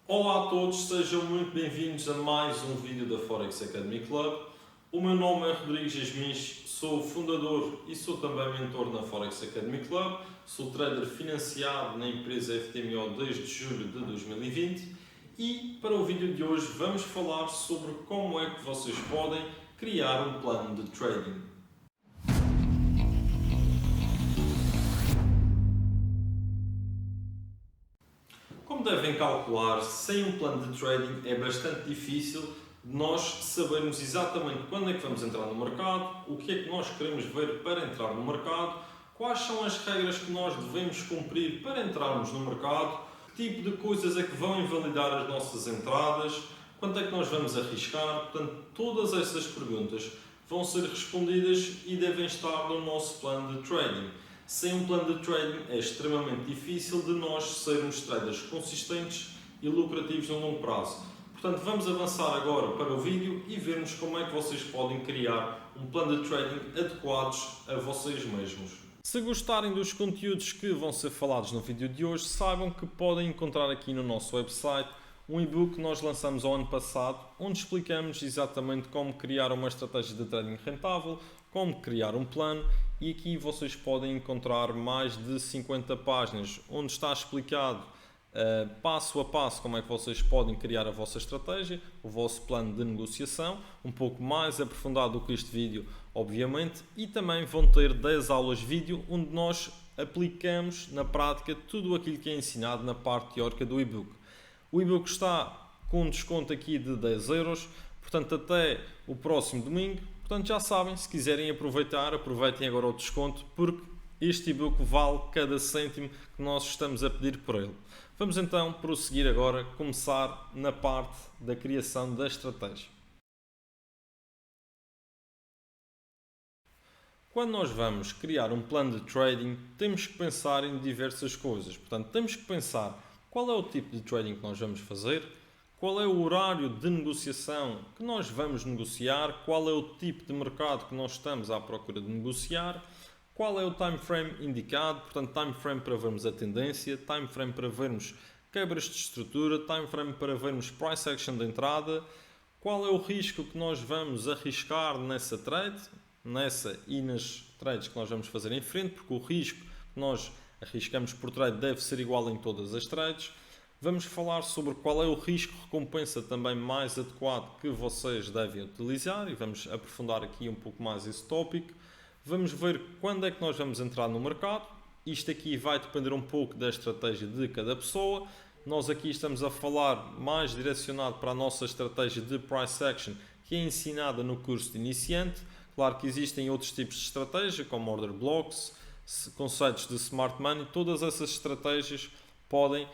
Olá a todos, sejam muito bem-vindos a mais um vídeo da Forex Academy Club. O meu nome é Rodrigo Jasmins, sou fundador e sou também mentor na Forex Academy Club. Sou trader financiado na empresa FTMO desde julho de 2020 e para o vídeo de hoje vamos falar sobre como é que vocês podem criar um plano de trading. Como devem calcular, sem um plano de trading é bastante difícil de nós sabermos exatamente quando é que vamos entrar no mercado, o que é que nós queremos ver para entrar no mercado, quais são as regras que nós devemos cumprir para entrarmos no mercado, que tipo de coisas é que vão invalidar as nossas entradas, quanto é que nós vamos arriscar. Portanto, todas essas perguntas vão ser respondidas e devem estar no nosso plano de trading. Sem um plano de trading é extremamente difícil de nós sermos traders consistentes e lucrativos no longo prazo. Portanto, vamos avançar agora para o vídeo e vermos como é que vocês podem criar um plano de trading adequados a vocês mesmos. Se gostarem dos conteúdos que vão ser falados no vídeo de hoje, saibam que podem encontrar aqui no nosso website um e-book que nós lançamos ao ano passado, onde explicamos exatamente como criar uma estratégia de trading rentável, como criar um plano, e aqui vocês podem encontrar mais de 50 páginas, onde está explicado passo a passo como é que vocês podem criar a vossa estratégia, o vosso plano de negociação, um pouco mais aprofundado do que este vídeo, obviamente, e também vão ter 10 aulas vídeo, onde nós aplicamos na prática tudo aquilo que é ensinado na parte teórica do e-book. O e-book está com um desconto aqui de 10 euros, portanto até o próximo domingo. Portanto já sabem, se quiserem aproveitar, aproveitem agora o desconto, porque este e-book vale cada cêntimo que nós estamos a pedir por ele. Vamos então prosseguir agora, começar na parte da criação da estratégia. Quando nós vamos criar um plano de trading, temos que pensar em diversas coisas. Portanto, temos que pensar qual é o tipo de trading que nós vamos fazer, qual é o horário de negociação que nós vamos negociar, qual é o tipo de mercado que nós estamos à procura de negociar, qual é o time frame indicado, portanto, time frame para vermos a tendência, time frame para vermos quebras de estrutura, time frame para vermos price action de entrada, qual é o risco que nós vamos arriscar nessa trade, nessa e nas trades que nós vamos fazer em frente, porque o risco que nós arriscamos por trade deve ser igual em todas as trades. Vamos falar sobre qual é o risco-recompensa também mais adequado que vocês devem utilizar e vamos aprofundar aqui um pouco mais esse tópico. Vamos ver quando é que nós vamos entrar no mercado. Isto aqui vai depender um pouco da estratégia de cada pessoa. Nós aqui estamos a falar mais direcionado para a nossa estratégia de price action, que é ensinada no curso de iniciante. Claro que existem outros tipos de estratégia, como order blocks, conceitos de smart money. Todas essas estratégias podem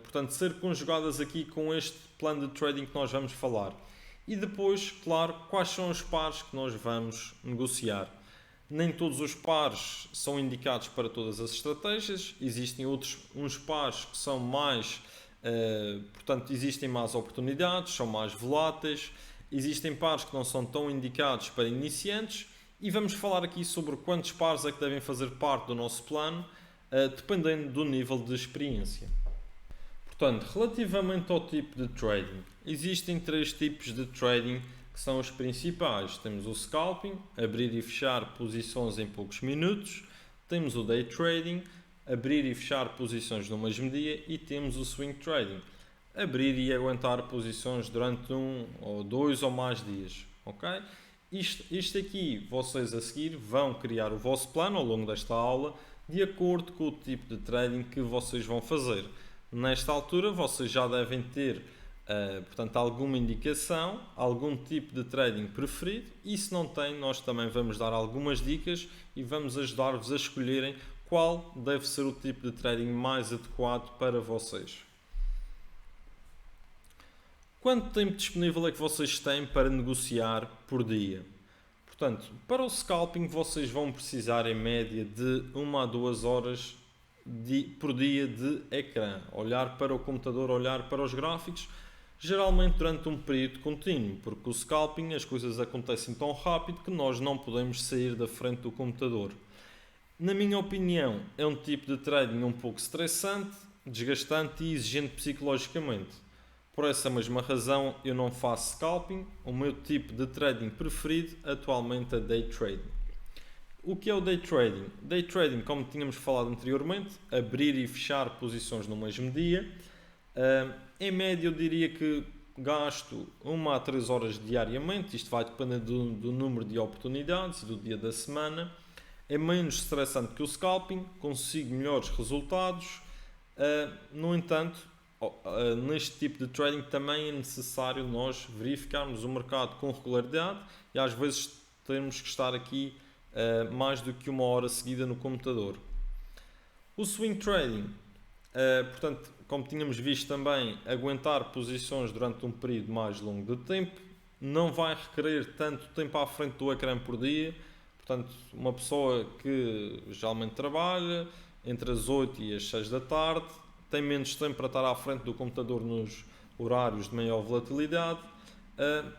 portanto, ser conjugadas aqui com este plano de trading que nós vamos falar. E depois, claro, quais são os pares que nós vamos negociar. Nem todos os pares são indicados para todas as estratégias, existem uns pares que são mais, portanto, existem mais oportunidades, são mais voláteis, existem pares que não são tão indicados para iniciantes e vamos falar aqui sobre quantos pares é que devem fazer parte do nosso plano, dependendo do nível de experiência. Portanto, relativamente ao tipo de trading, existem três tipos de trading que são os principais. Temos o scalping, abrir e fechar posições em poucos minutos. Temos o day trading, abrir e fechar posições no mesmo dia. E temos o swing trading, abrir e aguentar posições durante 1 ou 2 ou mais dias. Okay? Isto aqui, vocês a seguir vão criar o vosso plano ao longo desta aula de acordo com o tipo de trading que vocês vão fazer. Nesta altura vocês já devem ter portanto, alguma indicação, algum tipo de trading preferido e se não tem, nós também vamos dar algumas dicas e vamos ajudar-vos a escolherem qual deve ser o tipo de trading mais adequado para vocês. Quanto tempo disponível é que vocês têm para negociar por dia? Portanto, para o scalping vocês vão precisar em média de 1 a 2 horas por dia de ecrã, olhar para o computador, olhar para os gráficos, geralmente durante um período contínuo, porque o scalping as coisas acontecem tão rápido que nós não podemos sair da frente do computador. Na minha opinião, é um tipo de trading um pouco estressante desgastante e exigente psicologicamente. Por essa mesma razão, eu não faço scalping. O meu tipo de trading preferido atualmente é day trading. O que é o day trading? Day trading, como tínhamos falado anteriormente, abrir e fechar posições no mesmo dia. Em média, eu diria que gasto 1 a 3 horas diariamente. Isto vai depender do número de oportunidades e do dia da semana. É menos estressante que o scalping, consigo melhores resultados. No entanto, neste tipo de trading também é necessário nós verificarmos o mercado com regularidade e às vezes temos que estar aqui mais do que 1 hora seguida no computador. O swing trading, portanto, como tínhamos visto também, aguentar posições durante um período mais longo de tempo, não vai requerer tanto tempo à frente do ecrã por dia. Portanto, uma pessoa que geralmente trabalha entre as 8 e as 6 da tarde, tem menos tempo para estar à frente do computador nos horários de maior volatilidade,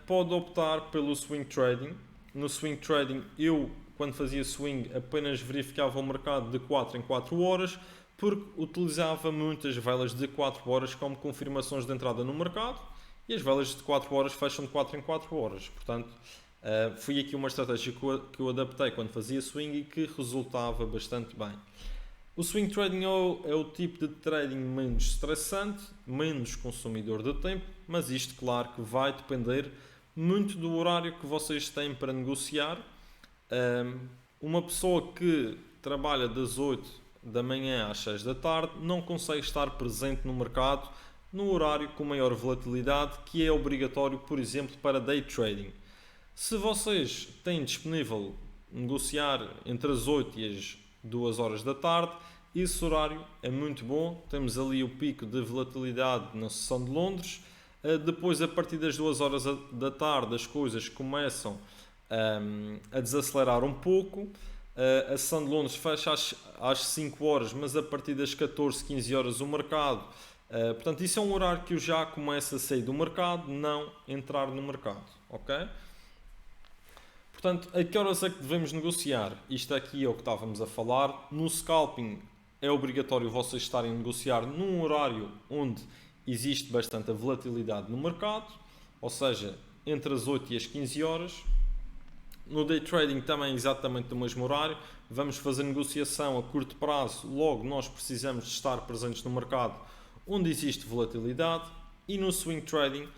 pode optar pelo swing trading. No swing trading, eu, quando fazia swing, apenas verificava o mercado de 4 em 4 horas, porque utilizava muitas velas de 4 horas como confirmações de entrada no mercado, e as velas de 4 horas fecham de 4 em 4 horas. Portanto, foi aqui uma estratégia que eu adaptei quando fazia swing e que resultava bastante bem. O swing trading é o tipo de trading menos estressante, menos consumidor de tempo, mas isto, claro, que vai depender muito do horário que vocês têm para negociar. Uma pessoa que trabalha das 8 da manhã às 6 da tarde não consegue estar presente no mercado no horário com maior volatilidade, que é obrigatório, por exemplo, para day trading. Se vocês têm disponível negociar entre as 8 e as 2 horas da tarde, esse horário é muito bom. Temos ali o pico de volatilidade na sessão de Londres. Depois, a partir das 2 horas da tarde, as coisas começam a desacelerar um pouco. A sessão de Londres fecha às 5 horas, mas a partir das 14, 15 horas o mercado. Portanto, isso é um horário que eu já começo a sair do mercado, não entrar no mercado. Ok? Portanto, a que horas é que devemos negociar? Isto aqui é o que estávamos a falar. No scalping é obrigatório vocês estarem a negociar num horário onde existe bastante volatilidade no mercado, ou seja, entre as 8 e as 15 horas. No day trading também é exatamente o mesmo horário. Vamos fazer negociação a curto prazo, logo nós precisamos de estar presentes no mercado onde existe volatilidade. E no swing trading,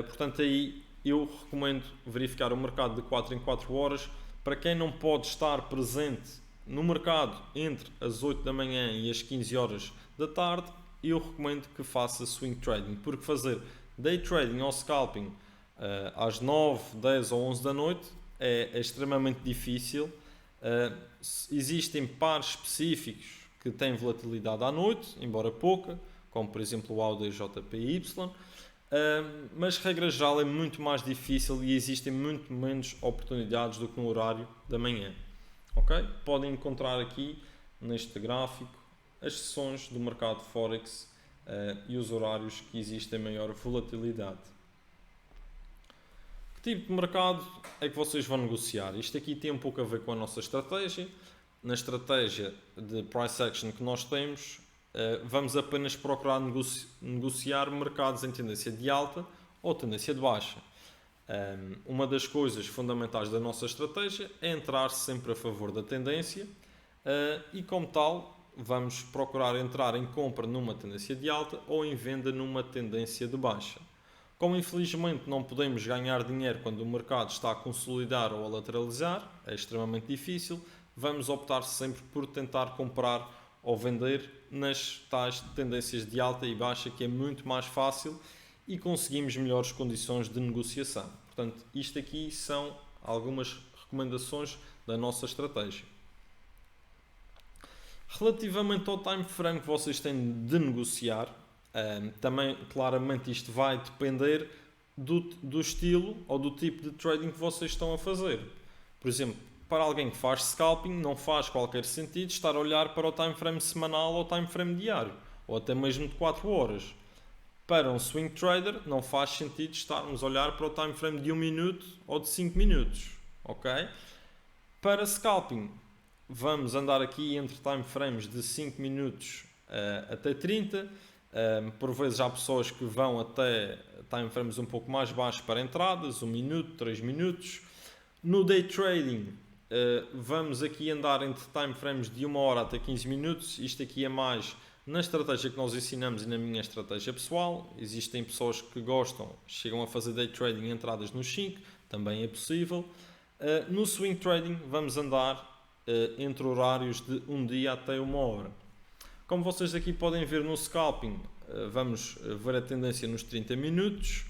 portanto aí eu recomendo verificar o mercado de 4 em 4 horas. Para quem não pode estar presente no mercado entre as 8 da manhã e as 15 horas da tarde, eu recomendo que faça swing trading, porque fazer day trading ou scalping às 9, 10 ou 11 da noite é extremamente difícil. Existem pares específicos que têm volatilidade à noite, embora pouca, como por exemplo o AUD JPY, mas regra geral é muito mais difícil e existem muito menos oportunidades do que no horário da manhã. Okay? Podem encontrar aqui neste gráfico as sessões do mercado Forex e os horários que existem maior volatilidade. Que tipo de mercado é que vocês vão negociar? Isto aqui tem um pouco a ver com a nossa estratégia. Na estratégia de price action que nós temos, vamos apenas procurar negociar mercados em tendência de alta ou tendência de baixa. Uma das coisas fundamentais da nossa estratégia é entrar sempre a favor da tendência e, como tal, vamos procurar entrar em compra numa tendência de alta ou em venda numa tendência de baixa. Como infelizmente não podemos ganhar dinheiro quando o mercado está a consolidar ou a lateralizar, é extremamente difícil, vamos optar sempre por tentar comprar ou vender nas tais tendências de alta e baixa, que é muito mais fácil e conseguimos melhores condições de negociação. Portanto, isto aqui são algumas recomendações da nossa estratégia. Relativamente ao time frame que vocês têm de negociar, também claramente isto vai depender do estilo ou do tipo de trading que vocês estão a fazer. Por exemplo, para alguém que faz scalping, não faz qualquer sentido estar a olhar para o time frame semanal ou time frame diário, ou até mesmo de 4 horas. Para um swing trader, não faz sentido estarmos a olhar para o time frame de 1 minuto ou de 5 minutos. Okay? Para scalping, vamos andar aqui entre time frames de 5 minutos até 30. Por vezes há pessoas que vão até time frames um pouco mais baixos para entradas, 1 minuto, 3 minutos. No day trading, vamos aqui andar entre time frames de 1 hora até 15 minutos. Isto aqui é mais na estratégia que nós ensinamos e na minha estratégia pessoal. Existem pessoas que gostam, chegam a fazer day trading entradas nos 5, também é possível. No swing trading vamos andar entre horários de 1 dia até 1 hora. Como vocês aqui podem ver no scalping, vamos ver a tendência nos 30 minutos.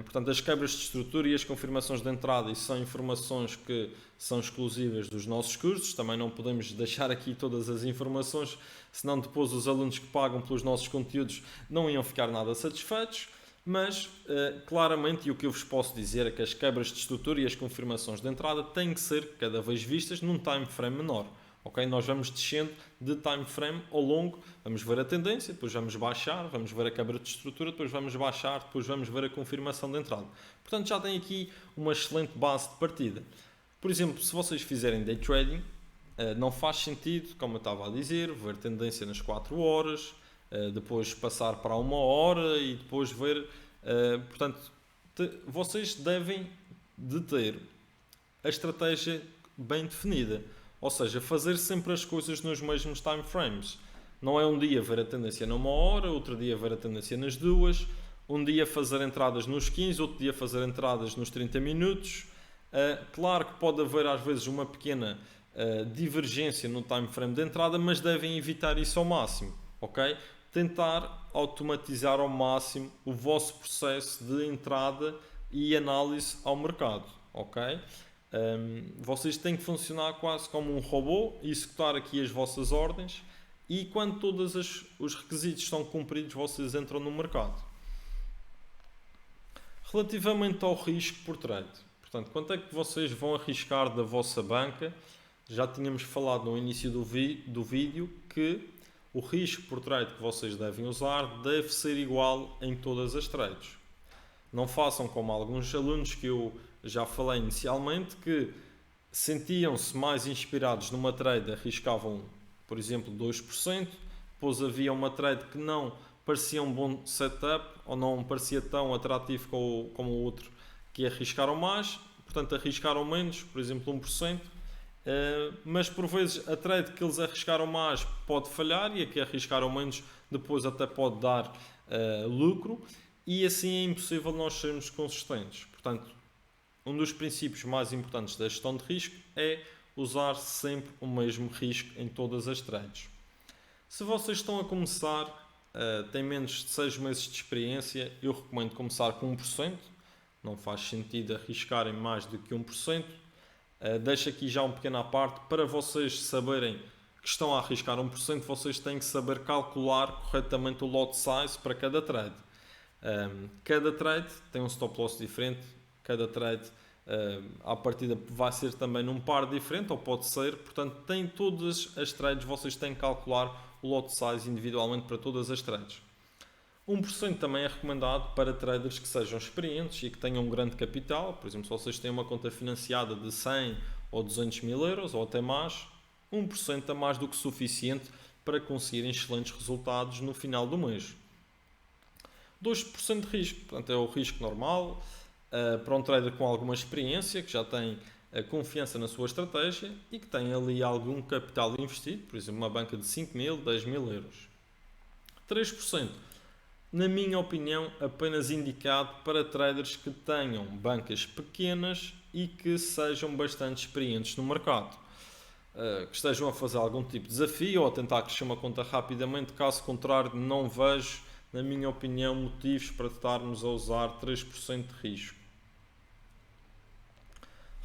Portanto, as quebras de estrutura e as confirmações de entrada, isso são informações que são exclusivas dos nossos cursos. Também não podemos deixar aqui todas as informações, senão depois os alunos que pagam pelos nossos conteúdos não iam ficar nada satisfeitos. Mas, claramente, e o que eu vos posso dizer é que as quebras de estrutura e as confirmações de entrada têm que ser cada vez vistas num time frame menor. Okay? Nós vamos descendo de time frame ao longo, vamos ver a tendência, depois vamos baixar, vamos ver a quebra de estrutura, depois vamos baixar, depois vamos ver a confirmação de entrada. Portanto, já tem aqui uma excelente base de partida. Por exemplo, se vocês fizerem day trading, não faz sentido, como eu estava a dizer, ver tendência nas 4 horas, depois passar para 1 hora e depois ver... portanto, vocês devem de ter a estratégia bem definida. Ou seja, fazer sempre as coisas nos mesmos time frames. Não é um dia ver a tendência numa hora, outro dia ver a tendência nas 2, um dia fazer entradas nos 15, outro dia fazer entradas nos 30 minutos. Claro que pode haver às vezes uma pequena divergência no time frame de entrada, mas devem evitar isso ao máximo, ok? Tentar automatizar ao máximo o vosso processo de entrada e análise ao mercado, ok? Vocês têm que funcionar quase como um robô, executar aqui as vossas ordens e quando todos os requisitos são cumpridos, vocês entram no mercado. Relativamente ao risco por trade, portanto, quanto é que vocês vão arriscar da vossa banca? Já tínhamos falado no início do vídeo que o risco por trade que vocês devem usar deve ser igual em todas as trades. Não façam como alguns alunos que eu já falei inicialmente, que sentiam-se mais inspirados numa trade, arriscavam, por exemplo, 2%, depois havia uma trade que não parecia um bom setup, ou não parecia tão atrativo como o outro, que arriscaram mais, portanto arriscaram menos, por exemplo 1%, mas por vezes a trade que eles arriscaram mais pode falhar e a que arriscaram menos depois até pode dar lucro, e assim é impossível nós sermos consistentes. Portanto, um dos princípios mais importantes da gestão de risco é usar sempre o mesmo risco em todas as trades. Se vocês estão a começar, têm menos de 6 meses de experiência, eu recomendo começar com 1%. Não faz sentido arriscarem mais do que 1%. Deixo aqui já um pequeno à parte. Para vocês saberem que estão a arriscar 1%, vocês têm que saber calcular corretamente o lot size para cada trade. Cada trade tem um stop loss diferente. Cada trade à partida vai ser também num par diferente, ou pode ser, portanto tem todas as trades, vocês têm que calcular o lot size individualmente para todas as trades. 1% também é recomendado para traders que sejam experientes e que tenham um grande capital. Por exemplo, se vocês têm uma conta financiada de 100 ou 200 mil euros ou até mais, 1% é mais do que suficiente para conseguirem excelentes resultados no final do mês. 2% de risco, portanto é o risco normal para um trader com alguma experiência, que já tem confiança na sua estratégia e que tem ali algum capital investido, por exemplo, uma banca de 5 mil, 10 mil euros. 3%, na minha opinião, apenas indicado para traders que tenham bancas pequenas e que sejam bastante experientes no mercado. Que estejam a fazer algum tipo de desafio ou a tentar crescer uma conta rapidamente, caso contrário, não vejo, na minha opinião, motivos para estarmos a usar 3% de risco.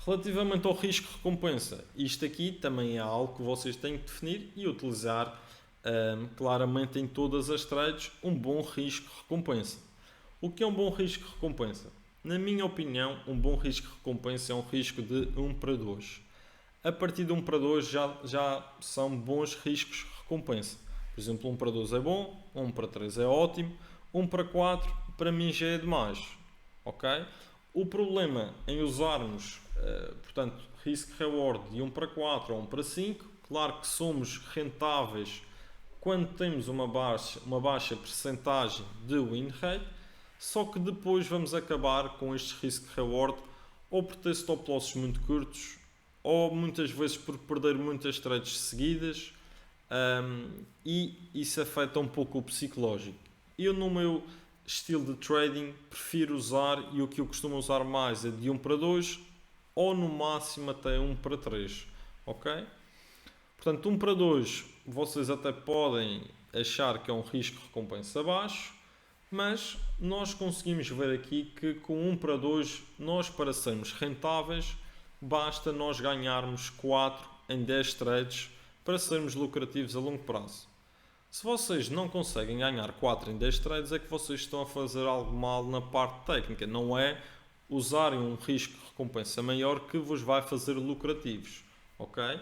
Relativamente ao risco-recompensa, isto aqui também é algo que vocês têm que definir e utilizar claramente em todas as trades, um bom risco-recompensa. O que é um bom risco-recompensa? Na minha opinião, um bom risco-recompensa é um risco de 1 para 2. A partir de 1 para 2 já são bons riscos-recompensa. Por exemplo, 1 para 2 é bom, 1 para 3 é ótimo, 1 para 4 para mim já é demais. Okay? O problema em usarmos, portanto, risk-reward de 1 para 4 ou 1 para 5, claro que somos rentáveis quando temos uma baixa percentagem de win rate, só que depois vamos acabar com estes risk-reward ou por ter stop losses muito curtos ou muitas vezes por perder muitas trades seguidas, e isso afeta um pouco o psicológico. Eu, no meu estilo de trading, prefiro usar, e o que eu costumo usar mais é de 1 para 2 ou no máximo até 1 para 3, ok? Portanto, 1 para 2 vocês até podem achar que é um risco-recompensa baixo, mas nós conseguimos ver aqui que com 1 para 2, nós, para sermos rentáveis, basta nós ganharmos 4 em 10 trades para sermos lucrativos a longo prazo. Se vocês não conseguem ganhar 4 em 10 trades, é que vocês estão a fazer algo mal na parte técnica. Não é usarem um risco-recompensa maior que vos vai fazer lucrativos, ok?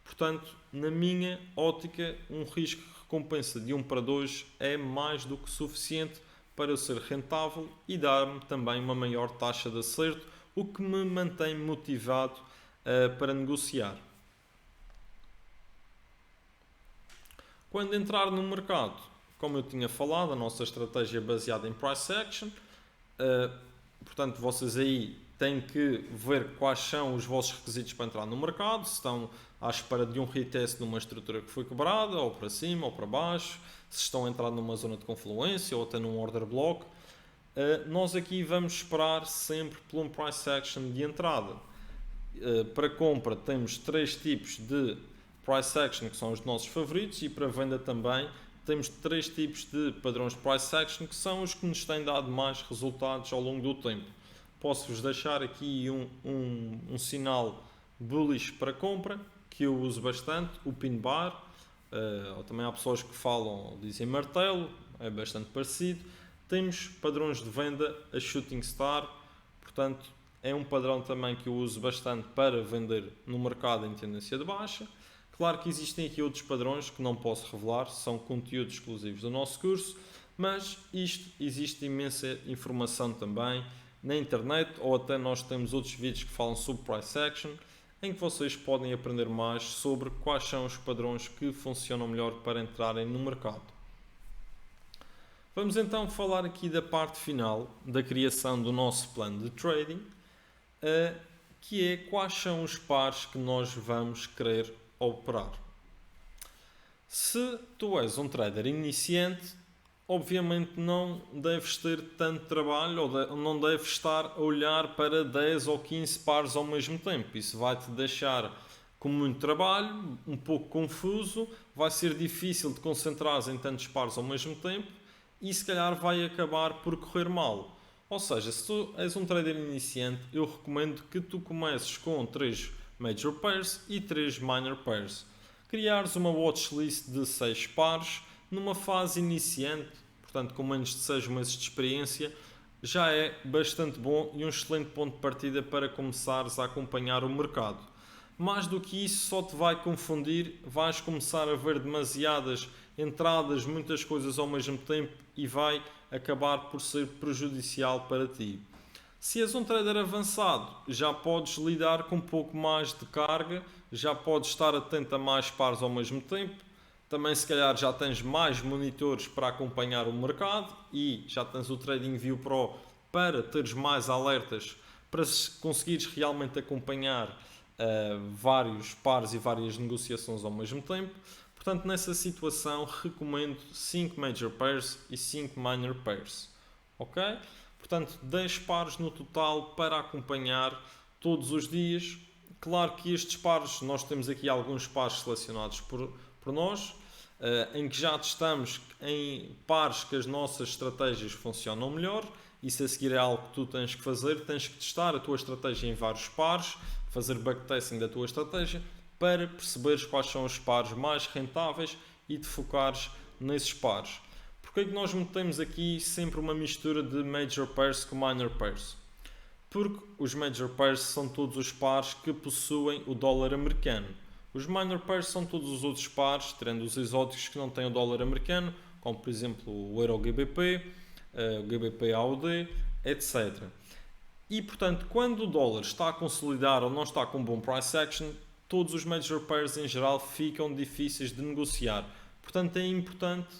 Portanto, na minha ótica, um risco-recompensa de 1 para 2 é mais do que suficiente para eu ser rentável e dar-me também uma maior taxa de acerto, o que me mantém motivado para negociar. Quando entrar no mercado, como eu tinha falado, a nossa estratégia é baseada em price action, portanto vocês aí têm que ver quais são os vossos requisitos para entrar no mercado, se estão à espera de um retest numa estrutura que foi quebrada, ou para cima ou para baixo, se estão a entrar numa zona de confluência ou até num order block. Nós aqui vamos esperar sempre por um price action de entrada. Para compra temos 3 tipos de price action que são os nossos favoritos, e para venda também temos 3 tipos de padrões de price action que são os que nos têm dado mais resultados ao longo do tempo. Posso-vos deixar aqui um sinal bullish para compra que eu uso bastante, o pin bar, ou também há pessoas que falam, dizem martelo, é bastante parecido. Temos padrões de venda, a shooting star, portanto é um padrão também que eu uso bastante para vender no mercado em tendência de baixa. Claro que existem aqui outros padrões que não posso revelar, são conteúdos exclusivos do nosso curso, mas existe imensa informação também na internet, ou até nós temos outros vídeos que falam sobre price action, em que vocês podem aprender mais sobre quais são os padrões que funcionam melhor para entrarem no mercado. Vamos então falar aqui da parte final da criação do nosso plano de trading, que é quais são os pares que nós vamos querer operar. Se tu és um trader iniciante, obviamente não deves ter tanto trabalho ou não deves estar a olhar para 10 ou 15 pares ao mesmo tempo. Isso vai-te deixar com muito trabalho, um pouco confuso, vai ser difícil de concentrares em tantos pares ao mesmo tempo e se calhar vai acabar por correr mal. Ou seja, se tu és um trader iniciante, eu recomendo que tu comeces com 3 Major Pairs e 3 Minor Pairs. Criares uma watchlist de 6 pares numa fase iniciante, portanto com menos de 6 meses de experiência, já é bastante bom e um excelente ponto de partida para começares a acompanhar o mercado. Mais do que isso, só te vai confundir, vais começar a ver demasiadas entradas, muitas coisas ao mesmo tempo e vai acabar por ser prejudicial para ti. Se és um trader avançado, já podes lidar com um pouco mais de carga, já podes estar atento a mais pares ao mesmo tempo, também se calhar já tens mais monitores para acompanhar o mercado e já tens o TradingView Pro para teres mais alertas, para conseguires realmente acompanhar vários pares e várias negociações ao mesmo tempo. Portanto, nessa situação, recomendo 5 Major Pairs e 5 Minor Pairs. Ok? Portanto, 10 pares no total para acompanhar todos os dias. Claro que estes pares, nós temos aqui alguns pares selecionados por nós, em que já testamos em pares que as nossas estratégias funcionam melhor. Isso a seguir é algo que tu tens que fazer. Tens que testar a tua estratégia em vários pares, fazer backtesting da tua estratégia, para perceberes quais são os pares mais rentáveis e te focares nesses pares. Porque é que nós metemos aqui sempre uma mistura de Major Pairs com Minor Pairs? Porque os Major Pairs são todos os pares que possuem o dólar americano. Os Minor Pairs são todos os outros pares, tirando os exóticos que não têm o dólar americano, como por exemplo o Euro GBP, o GBP AUD, etc. E portanto, quando o dólar está a consolidar ou não está com um bom price action, todos os Major Pairs em geral ficam difíceis de negociar. Portanto, é importante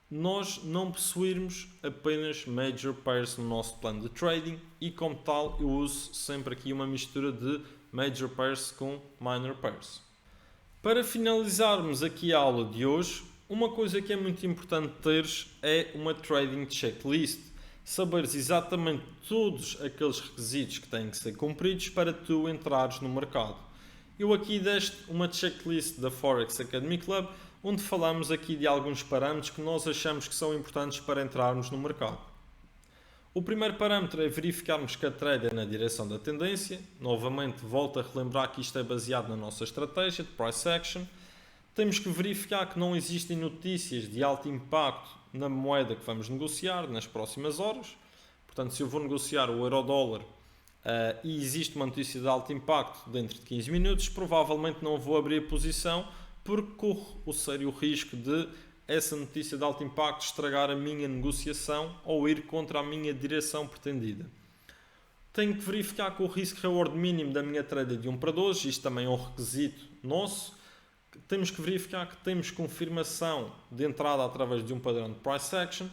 nós não possuirmos apenas major pairs no nosso plano de trading e, como tal, eu uso sempre aqui uma mistura de major pairs com minor pairs. Para finalizarmos aqui a aula de hoje, uma coisa que é muito importante teres é uma trading checklist. Saberes exatamente todos aqueles requisitos que têm que ser cumpridos para tu entrares no mercado. Eu aqui deste uma checklist da Forex Academy Club, onde falamos aqui de alguns parâmetros que nós achamos que são importantes para entrarmos no mercado. O primeiro parâmetro é verificarmos que a trade é na direção da tendência. Novamente, volto a relembrar que isto é baseado na nossa estratégia de price action. Temos que verificar que não existem notícias de alto impacto na moeda que vamos negociar nas próximas horas. Portanto, se eu vou negociar o euro-dólar e existe uma notícia de alto impacto dentro de 15 minutos, provavelmente não vou abrir a posição porque corro o sério risco de essa notícia de alto impacto estragar a minha negociação ou ir contra a minha direção pretendida. Tenho que verificar que o risco-reward mínimo da minha trade é de 1 para 12, isto também é um requisito nosso. Temos que verificar que temos confirmação de entrada através de um padrão de price action.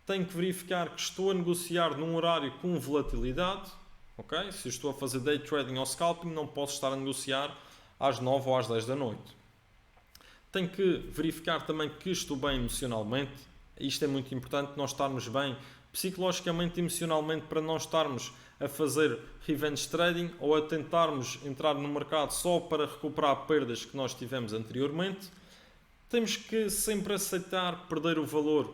Tenho que verificar que estou a negociar num horário com volatilidade. Okay? Se eu estou a fazer day trading ou scalping, não posso estar a negociar às 9 ou às 10 da noite. Tenho que verificar também que estou bem emocionalmente. Isto é muito importante, nós estarmos bem psicologicamente e emocionalmente para não estarmos a fazer revenge trading ou a tentarmos entrar no mercado só para recuperar perdas que nós tivemos anteriormente. Temos que sempre aceitar perder o valor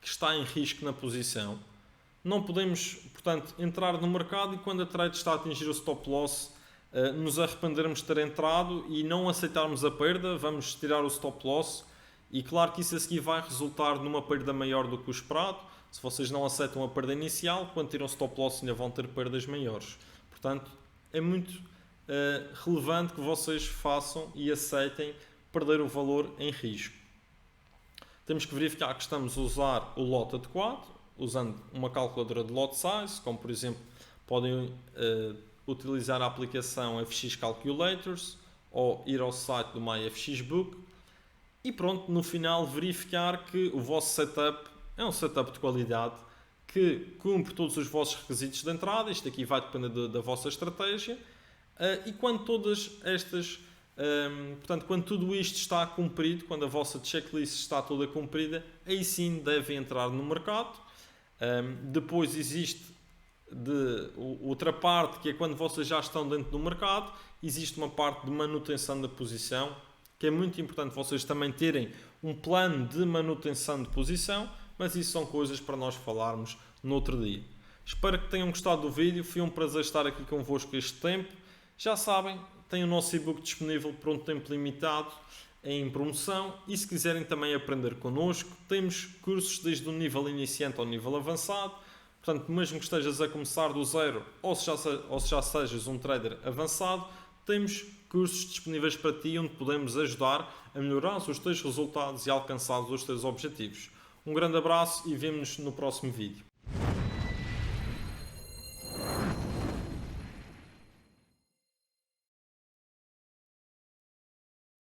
que está em risco na posição. Não podemos, portanto, entrar no mercado e quando a trade está a atingir o stop loss, nos arrependermos de ter entrado e não aceitarmos a perda, vamos tirar o stop loss e claro que isso a seguir vai resultar numa perda maior do que o esperado. Se vocês não aceitam a perda inicial, quando tiram o stop loss ainda vão ter perdas maiores. Portanto, é muito relevante que vocês façam e aceitem perder o valor em risco. Temos que verificar que estamos a usar o lote adequado, usando uma calculadora de lot size, como por exemplo, podem utilizar a aplicação FX Calculators ou ir ao site do MyFXBook e pronto, no final verificar que o vosso setup é um setup de qualidade que cumpre todos os vossos requisitos de entrada. Isto aqui vai depender da vossa estratégia e quando todas estas, portanto, quando tudo isto está cumprido, quando a vossa checklist está toda cumprida, aí sim devem entrar no mercado. Depois existe outra parte que é quando vocês já estão dentro do mercado, existe uma parte de manutenção da posição, que é muito importante vocês também terem um plano de manutenção de posição, mas isso são coisas para nós falarmos no outro dia. Espero que tenham gostado do vídeo, foi um prazer estar aqui convosco este tempo. Já sabem, tem o nosso e-book disponível por um tempo limitado em promoção e se quiserem também aprender connosco, temos cursos desde o nível iniciante ao nível avançado. Portanto, mesmo que estejas a começar do zero ou se já sejas um trader avançado, temos cursos disponíveis para ti onde podemos ajudar a melhorar os teus resultados e alcançar os teus objetivos. Um grande abraço e vemo-nos no próximo vídeo.